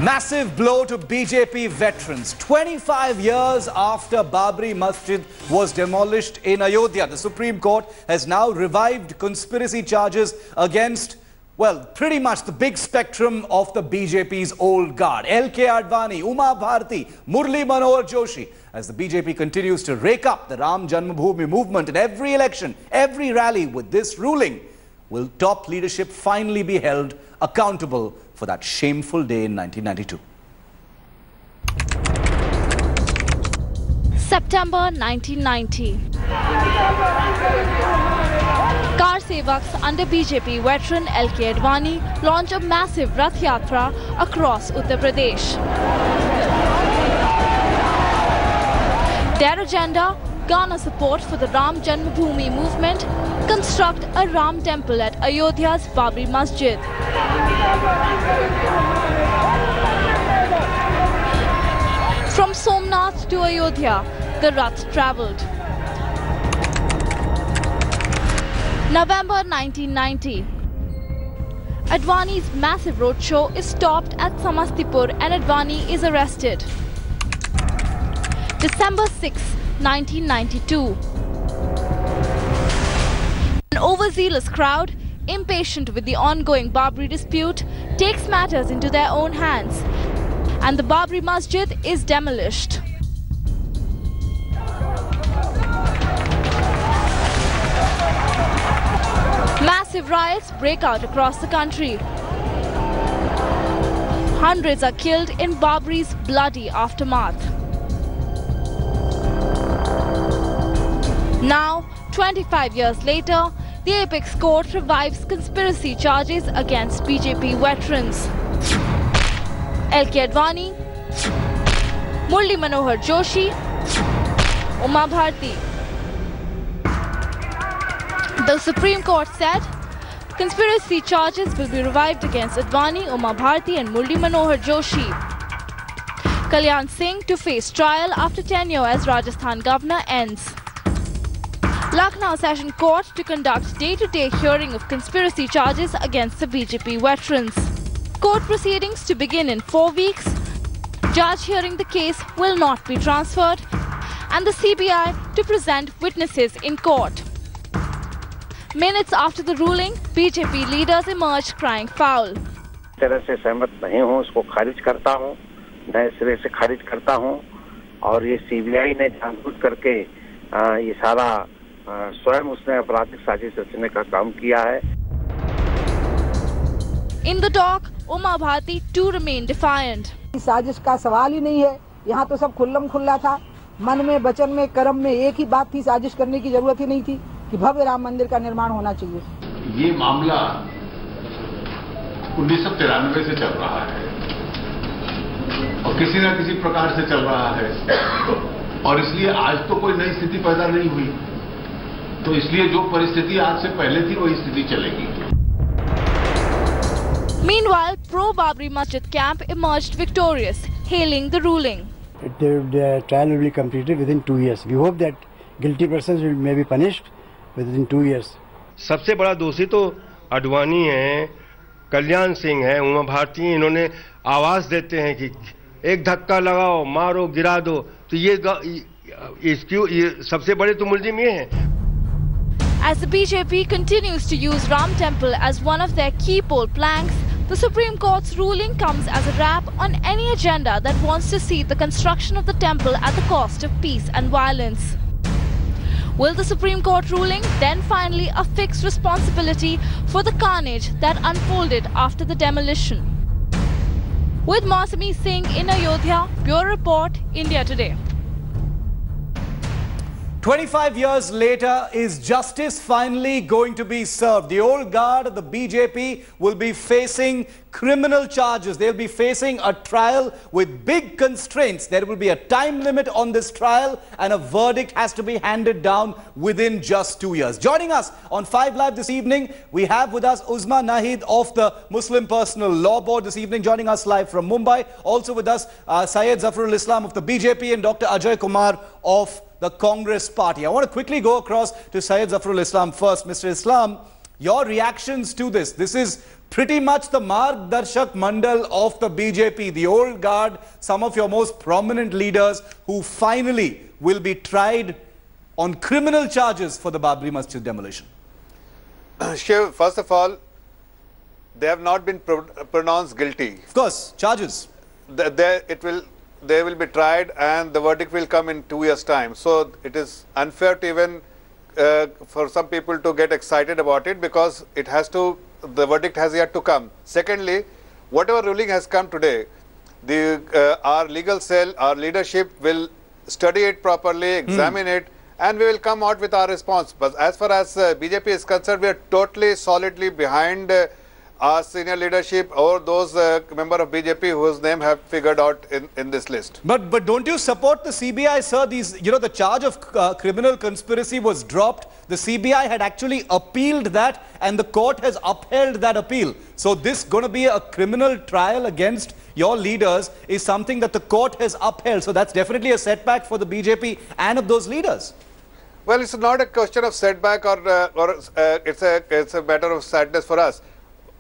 Massive blow to BJP veterans. 25 years after Babri Masjid was demolished in Ayodhya, the Supreme Court has now revived conspiracy charges against, well, pretty much the big spectrum of the BJP's old guard. L.K. Advani, Uma Bharti, Murli Manohar Joshi. As the BJP continues to rake up the Ram Janmabhoomi movement in every election, every rally with this ruling, will top leadership finally be held accountable for that shameful day in 1992? September 1990. Car Sevaks under BJP veteran L.K. Advani launch a massive Rath Yatra across Uttar Pradesh. Their agenda: garner support for the Ram Janmabhoomi movement, construct a Ram temple at Ayodhya's Babri Masjid. From Somnath to Ayodhya, the Rath travelled. November 1990. Advani's massive roadshow is stopped at Samastipur and Advani is arrested. December 6, 1992. An overzealous crowd, impatient with the ongoing Babri dispute, takes matters into their own hands, and the Babri Masjid is demolished. Massive riots break out across the country. Hundreds are killed in Babri's bloody aftermath. Now, 25 years later, the Apex Court revives conspiracy charges against BJP veterans. L.K. Advani, Murli Manohar Joshi, Uma Bharti. The Supreme Court said conspiracy charges will be revived against Advani, Uma Bharti and Murli Manohar Joshi. Kalyan Singh to face trial after tenure as Rajasthan governor ends. Lucknow Session Court to conduct day-to-day hearing of conspiracy charges against the BJP veterans. Court proceedings to begin in 4 weeks. Judge hearing the case will not be transferred, and the CBI to present witnesses in court. Minutes after the ruling, BJP leaders emerged crying foul. तरह से सहमत नहीं हूं, उसको खारिज करता हूं, नए सिरे से खारिज करता हूं, और ये सीबीआई ने जानबूझ करके ये सारा स्वयं उसने आपराधिक साजिश रचने का काम किया है. In the dock, Uma Bharti too remained defiant. साजिश का सवाल ही नहीं है. यहाँ तो सब खुल्लम खुल्ला था. मन में, वचन में, कर्म में एक ही बात थी, साजिश करने की जरूरत ही नहीं थी कि भव्य राम मंदिर का निर्माण होना चाहिए. ये मामला 1993 से चल रहा है और किसी न किसी प्रकार से चल रहा है, और इसलिए आज तो कोई नई स्थिति पैदा नहीं हुई. तो इसलिए जो परिस्थिति आज से पहले थी वही स्थिति चलेगी. Meanwhile, pro-Babri Masjid camp emerged victorious, hailing the ruling. The trial will be completed within 2 years. We hope that guilty persons may be punished within 2 years. सबसे बड़ा दोषी तो अडवाणी है, कल्याण सिंह है, उमा भारती. इन्होंने आवाज देते हैं कि एक धक्का लगाओ, मारो, गिरा दो. तो ये सबसे बड़े तो मुलजिम ये हैं. As the BJP continues to use Ram Temple as one of their key poll planks, the Supreme Court's ruling comes as a wrap on any agenda that wants to see the construction of the temple at the cost of peace and violence. Will the Supreme Court ruling then finally affix responsibility for the carnage that unfolded after the demolition? With Mausami Singh in Ayodhya, Bureau Report, India Today. 25 years later, is justice finally going to be served? The old guard of the BJP will be facing criminal charges. They'll be facing a trial with big constraints. There will be a time limit on this trial and a verdict has to be handed down within just 2 years. Joining us on 5 Live this evening, we have with us Uzma Nahid of the Muslim Personal Law Board this evening, joining us live from Mumbai. Also with us, Syed Zafrul Islam of the BJP and Dr. Ajay Kumar of the Congress Party. I want to quickly go across to Syed Zafrul Islam first. Mr. Islam, Your reactions to this? This is pretty much the Margdarshak Mandal of the BJP, the old guard, some of your most prominent leaders who finally will be tried on criminal charges for the Babri Masjid demolition. Shiv, first of all, they have not been pronounced guilty. Of course, charges. They will be tried and the verdict will come in 2 years' time. So it is unfair to even for some people to get excited about it, because the verdict has yet to come. Secondly, whatever ruling has come today, our legal cell, our leadership will study it properly, examine it, and we will come out with our response. But as far as BJP is concerned, we are totally solidly behind our senior leadership or those member of BJP whose name have figured out in this list. But don't you support the CBI, sir? The charge of criminal conspiracy was dropped. The CBI had actually appealed that, and the court has upheld that appeal. So this going to be a criminal trial against your leaders is something that the court has upheld. So that's definitely a setback for the BJP and of those leaders. Well, it's not a question of setback or it's a matter of sadness for us.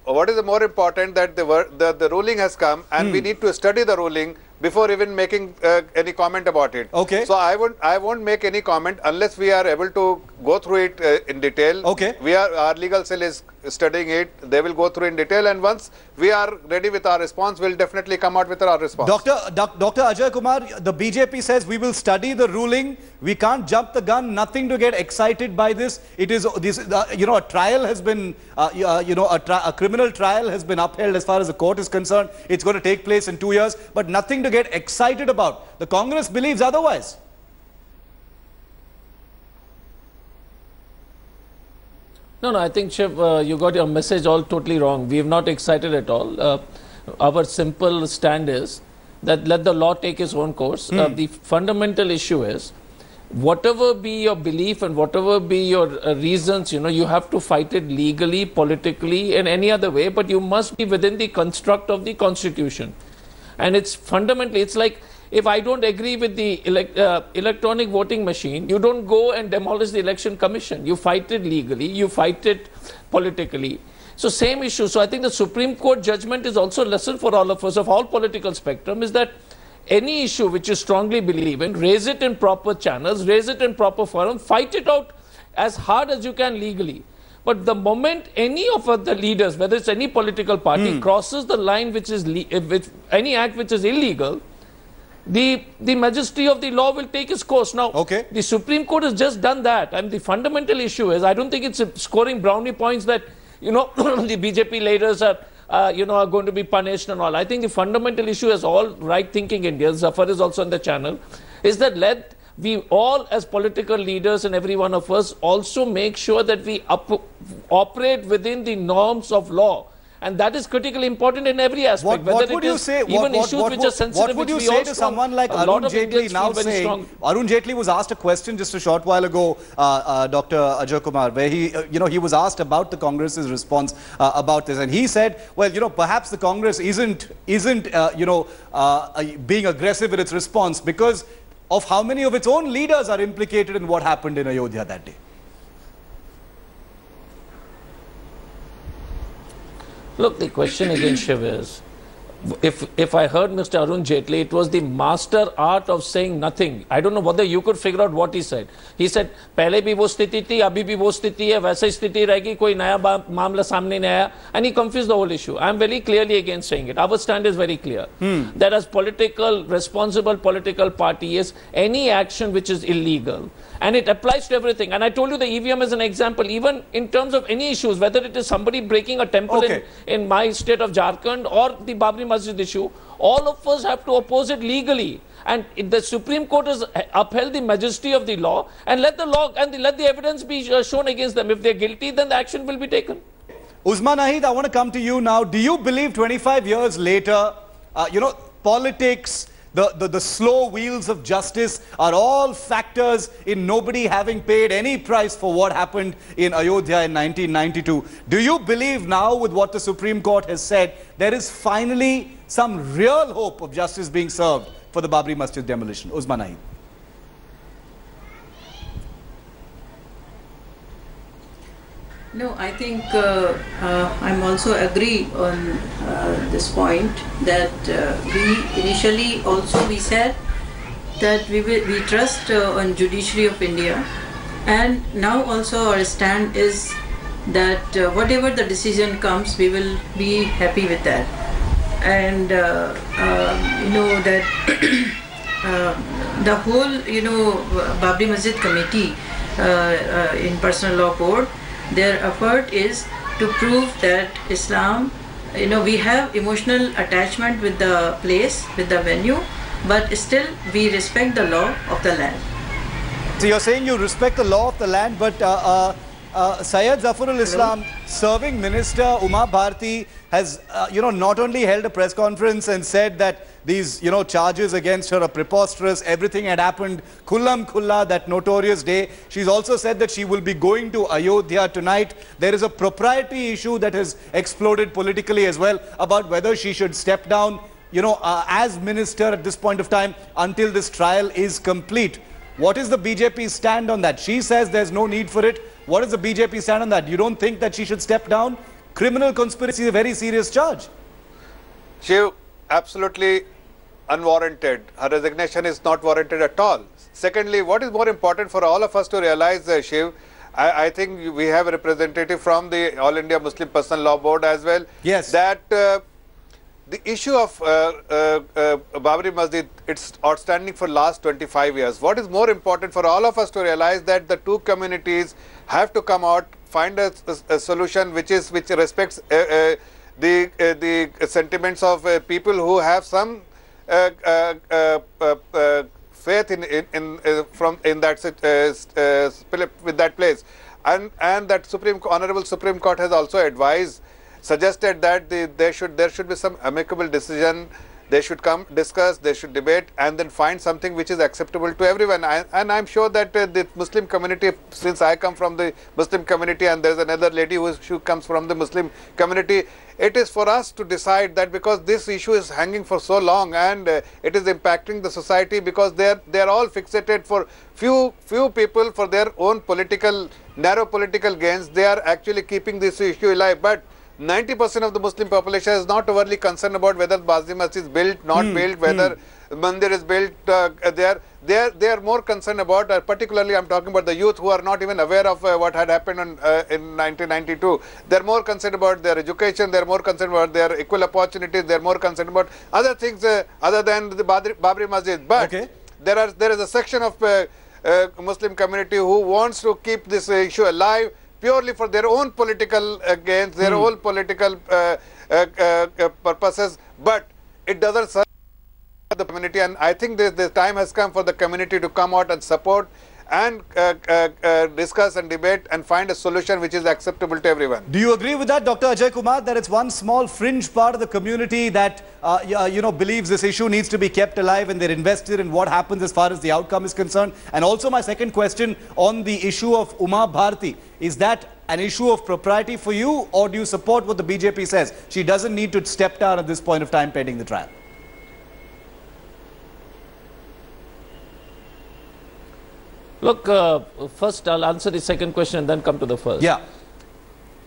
What is more important that the ruling has come, and we need to study the ruling before even making any comment about it. Okay. So I won't make any comment unless we are able to go through it in detail. Okay. Our legal cell is studying it. They will go through in detail, and once we are ready with our response, we'll definitely come out with our response. Dr. Ajay Kumar, the BJP says we will study the ruling. We can't jump the gun. Nothing to get excited by this. It is a trial has been a criminal trial has been upheld as far as the court is concerned. It's going to take place in 2 years, but nothing to get excited about. The Congress believes otherwise. No, I think, Shiv, you got your message all totally wrong. We have not excited at all. Our simple stand is that let the law take its own course. The fundamental issue is, whatever be your belief and whatever be your reasons, you have to fight it legally, politically, in any other way, but you must be within the construct of the Constitution. And it's fundamentally, it's like, if I don't agree with the electronic voting machine, you don't go and demolish the election commission. You fight it legally, you fight it politically. So same issue. So I think the Supreme Court judgment is also a lesson for all of us of all political spectrum, is that any issue which you strongly believe in, raise it in proper channels, raise it in proper forum, fight it out as hard as you can legally. But the moment any of the leaders, whether it's any political party, crosses the line which is any act which is illegal, the majesty of the law will take its course. Now, the Supreme Court has just done that, and the fundamental issue is, I don't think it's scoring brownie points that the BJP leaders are going to be punished and all. I think the fundamental issue, as all right-thinking Indians, Zafar is also on the channel, is that let we all as political leaders and every one of us also make sure that we operate within the norms of law. And that is critically important in every aspect. What would you say? What would you say to someone like Arun Jaitley now saying? Arun Jaitley was asked a question just a short while ago, Dr. Ajay Kumar, where he was asked about the Congress's response about this, and he said, well, perhaps the Congress isn't being aggressive in its response because of how many of its own leaders are implicated in what happened in Ayodhya that day. Look, the question again, Shiv, is, if I heard Mr. Arun Jaitley, it was the master art of saying nothing. I don't know whether you could figure out what he said. He said, "Pehle bhi wo sthiti thi, abhi bhi wo sthiti hai, वैसे ही स्थिति रहेगी, कोई नया मामला सामने नहीं आया," and he confused the whole issue. I am very clearly against saying it. Our stand is very clear. That as responsible political party is any action which is illegal, and it applies to everything. And I told you the EVM is an example, even in terms of any issues, whether it is somebody breaking a temple in my state of Jharkhand or the Babri Masjid issue, all of us have to oppose it legally. And the Supreme Court has upheld the majesty of the law, and let the law and let the evidence be shown against them. If they're guilty, then the action will be taken. Uzma Nahid, I want to come to you now. Do you believe 25 years later, politics, the slow wheels of justice are all factors in nobody having paid any price for what happened in Ayodhya in 1992? Do you believe now, with what the Supreme Court has said, there is finally some real hope of justice being served for the Babri Masjid demolition? Uzma Nahid. No, I think I'm also agree on this point that we initially also we said that we trust on judiciary of India, and now also our stand is that whatever the decision comes, we will be happy with that. And you know that the whole Babri Masjid committee in personal law board, their effort is to prove that Islam, we have emotional attachment with the place, with the venue, but still we respect the law of the land. So you're saying you respect the law of the land, but Syed Zafarul Islam, serving minister Uma Bharti, has not only held a press conference and said that these charges against her are preposterous, everything had happened kullam kulla that notorious day. She's also said that she will be going to Ayodhya tonight. There is a propriety issue that has exploded politically as well about whether she should step down as minister at this point of time until this trial is complete. What is the BJP's stand on that? She says there's no need for it. What is the BJP stand on that? You don't think that she should step down? Criminal conspiracy is a very serious charge. Shiv, absolutely unwarranted. Her resignation is not warranted at all. Secondly, what is more important for all of us to realize, Shiv, I think we have a representative from the All India Muslim Personal Law Board as well. Yes. That the issue of Babri Masjid, it's outstanding for last 25 years. What is more important for all of us to realize that the two communities have to come out, find a solution which respects the sentiments of people who have some faith in that place, and that Honorable Supreme Court has also suggested that there should be some amicable decision. They should come, discuss, they should debate, and then find something which is acceptable to everyone. And I'm sure that the Muslim community, since I come from the Muslim community and there's another lady who comes from the Muslim community, it is for us to decide that, because this issue is hanging for so long and it is impacting the society, because they're all fixated for few people for their own narrow political gains. They are actually keeping this issue alive. But 90% of the Muslim population is not overly concerned about whether Babri Masjid is built, not built, whether Mandir is built. They are more concerned about, particularly I'm talking about the youth who are not even aware of what had happened in 1992. They're more concerned about their education, they're more concerned about their equal opportunities, they're more concerned about other things other than the Babri Masjid. But there is a section of Muslim community who wants to keep this issue alive, purely for their own political gains, their own political purposes, but it doesn't serve the community. And I think the time has come for the community to come out and support and discuss and debate and find a solution which is acceptable to everyone. Do you agree with that, Dr. Ajay Kumar, that it's one small fringe part of the community that believes this issue needs to be kept alive, and they're invested in what happens as far as the outcome is concerned? And also my second question on the issue of Uma Bharti, is that an issue of propriety for you, or do you support what the BJP says? She doesn't need to step down at this point of time pending the trial. Look, first I'll answer the second question and then come to the first. Yeah.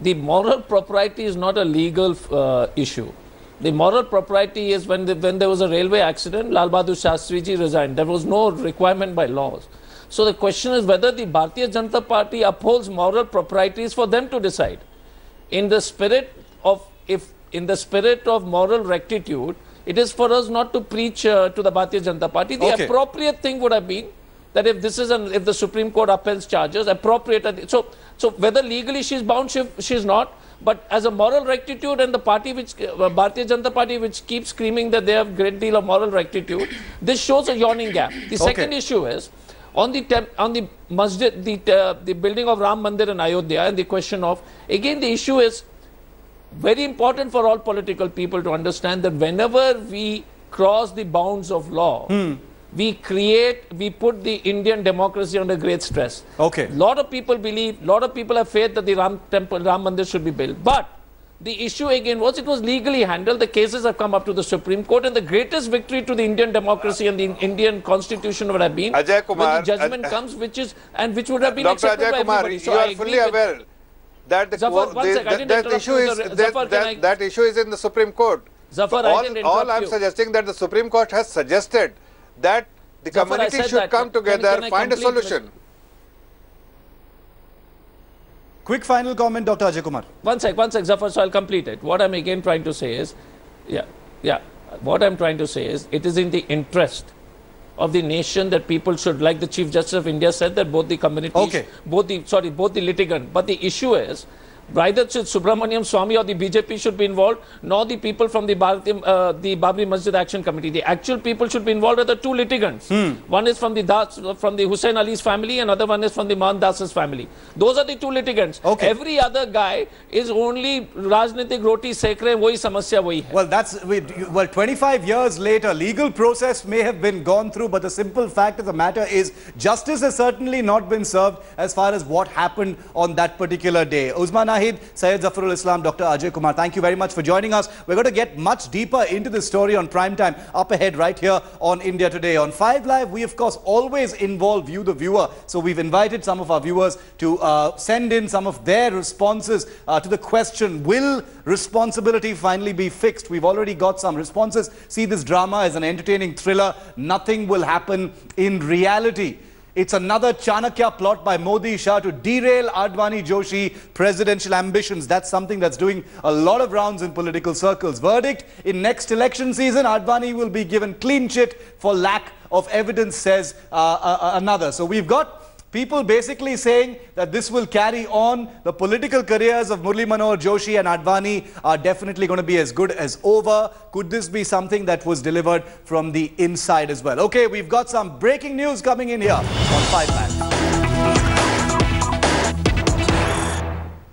The moral propriety is not a legal issue. The moral propriety is when there was a railway accident, Lal Bahadur Shastri ji resigned. There was no requirement by laws. So the question is whether the Bharatiya Janata Party upholds moral proprieties for them to decide. In the spirit of moral rectitude, it is for us not to preach to the Bharatiya Janata Party. The appropriate thing would have been that if the Supreme Court upholds charges, appropriate. So whether legally she's bound, she's not. But as a moral rectitude, and the party Bharatiya Janata Party, which keeps screaming that they have a great deal of moral rectitude, this shows a yawning gap. The second issue is on the masjid, the building of Ram Mandir in Ayodhya, and the question of, again, the issue is very important for all political people to understand that whenever we cross the bounds of law, we put the Indian democracy under great stress. A lot of people have faith that the Ram Mandir should be built. But the issue again was, it was legally handled. The cases have come up to the Supreme Court, and the greatest victory to the Indian democracy and the Indian constitution would have been Ajay Kumar, when the judgment comes, which would have been Dr. accepted Ajay by Kumar, everybody. So you are fully aware. that the, Zafar, one sec, I didn't that interrupt issue you is with the- Zafar, that issue is in the Supreme Court. Zafar, I didn't all interrupt I'm you. suggesting that the Supreme Court has suggested that the Zafar, I community said should that. come Can together, I find a complete, solution. Quick final comment, Dr. Ajay Kumar. One sec, Zafar, so I'll complete it. What I'm again trying to say is, what I'm trying to say is, it is in the interest of the nation that people should, like the Chief Justice of India said, that both the communities, both the litigant, but the issue is, neither should Subramaniam Swamy or the BJP should be involved, nor the people from the Babri Masjid Action Committee. The actual people should be involved are the two litigants. One is from the Hussain Ali's family, and other one is from the Mohan Das's family. Those are the two litigants. Every other guy is only Rajnitik roti sekre, wohi samasya wohi hai. Well, 25 years later, legal process may have been gone through, but the simple fact of the matter is justice has certainly not been served as far as what happened on that particular day. Uzman Nahid, Syed Zafarul Islam, Dr. Ajay Kumar, thank you very much for joining us. We're going to get much deeper into this story on Prime Time up ahead right here on India Today. On 5 Live, we of course always involve you, the viewer. So we've invited some of our viewers to send in some of their responses to the question, will responsibility finally be fixed? We've already got some responses. See this drama as an entertaining thriller. Nothing will happen in reality. It's another Chanakya plot by Modi Shah to derail Advani Joshi presidential ambitions. That's something that's doing a lot of rounds in political circles. Verdict, in next election season, Advani will be given clean chit for lack of evidence, says another. So we've got people basically saying that this will carry on. The political careers of Murli Manohar Joshi and Advani are definitely going to be as good as over. Could this be something that was delivered from the inside as well? Okay, we've got some breaking news coming in here on 5 Live.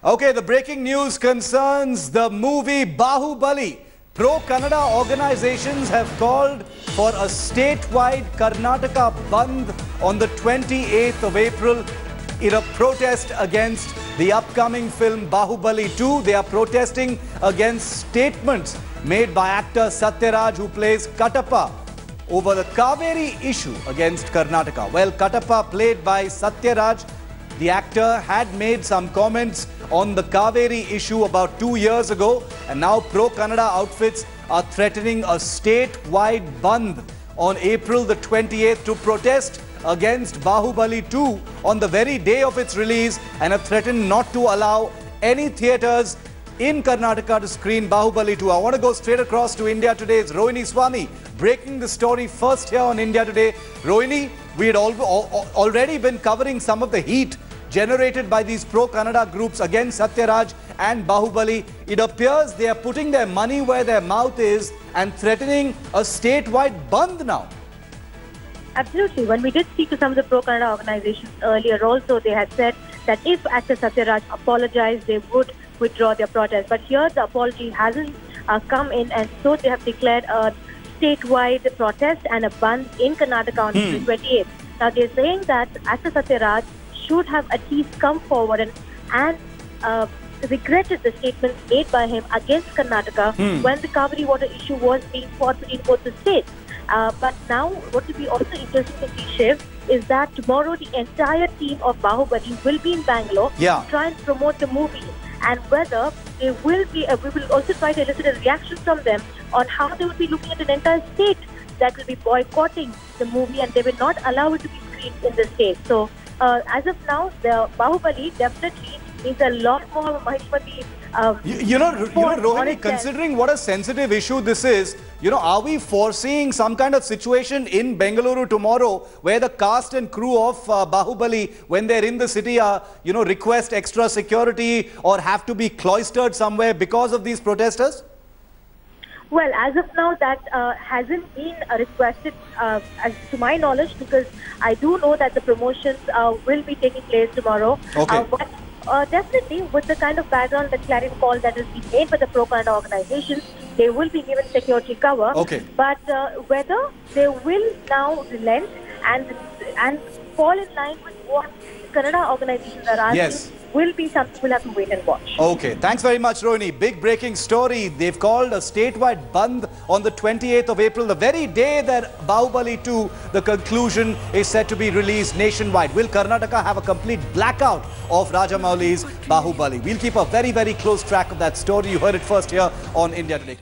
Okay, the breaking news concerns the movie Bahubali. Pro-Kannada organizations have called for a statewide Karnataka Bandh on the 28th of April in a protest against the upcoming film Bahubali 2. They are protesting against statements made by actor Satyaraj, who plays Katappa, over the Kaveri issue against Karnataka. Well, Katappa, played by Satyaraj, the actor, had made some comments on the Kaveri issue about 2 years ago, and now pro-Kannada outfits are threatening a statewide bandh on April the 28th to protest against Bahubali 2 on the very day of its release, and have threatened not to allow any theatres in Karnataka to screen Bahubali 2. I want to go straight across to India Today's Rohini Swami, breaking the story first here on India Today. Rohini, we had already been covering some of the heat generated by these pro-Kannada groups against Satyaraj and Bahubali. It appears they are putting their money where their mouth is and threatening a statewide bandh now. Absolutely. When we did speak to some of the pro-Kannada organizations earlier also, they had said that if actor Satyaraj apologized, they would withdraw their protest. But here the apology hasn't come in, and so they have declared a statewide protest and a bandh in Karnataka on April 28th. Now they're saying that actor Satyaraj should have at least come forward and regretted the statements made by him against Karnataka when the Kaveri water issue was being fought between both the states. But now what will be also interesting to see, Shiv, is that tomorrow the entire team of Bahubali will be in Bangalore to try and promote the movie, and whether they will be, we will also try to elicit a reaction from them on how they will be looking at an entire state that will be boycotting the movie, and they will not allow it to be screened in the state. So as of now, the Bahubali definitely needs a lot more Maheshwari. You know, Rohini, considering what a sensitive issue this is, are we foreseeing some kind of situation in Bengaluru tomorrow where the cast and crew of Bahubali, when they're in the city, request extra security or have to be cloistered somewhere because of these protesters? Well, as of now, that hasn't been requested, as to my knowledge, because I do know that the promotions will be taking place tomorrow. Okay. But definitely, with the kind of background, the clarion call that has been made by the pro-Kannada organizations, they will be given security cover. Okay. But whether they will now relent and fall in line with what Kannada organizations are asking will be something we'll have to wait and watch. Okay, thanks very much, Rohini. Big breaking story. They've called a statewide bandh on the 28th of April, the very day that Bahubali 2, the conclusion, is set to be released nationwide. Will Karnataka have a complete blackout of Rajamouli's Bahubali? We'll keep a very, very close track of that story. You heard it first here on India Today.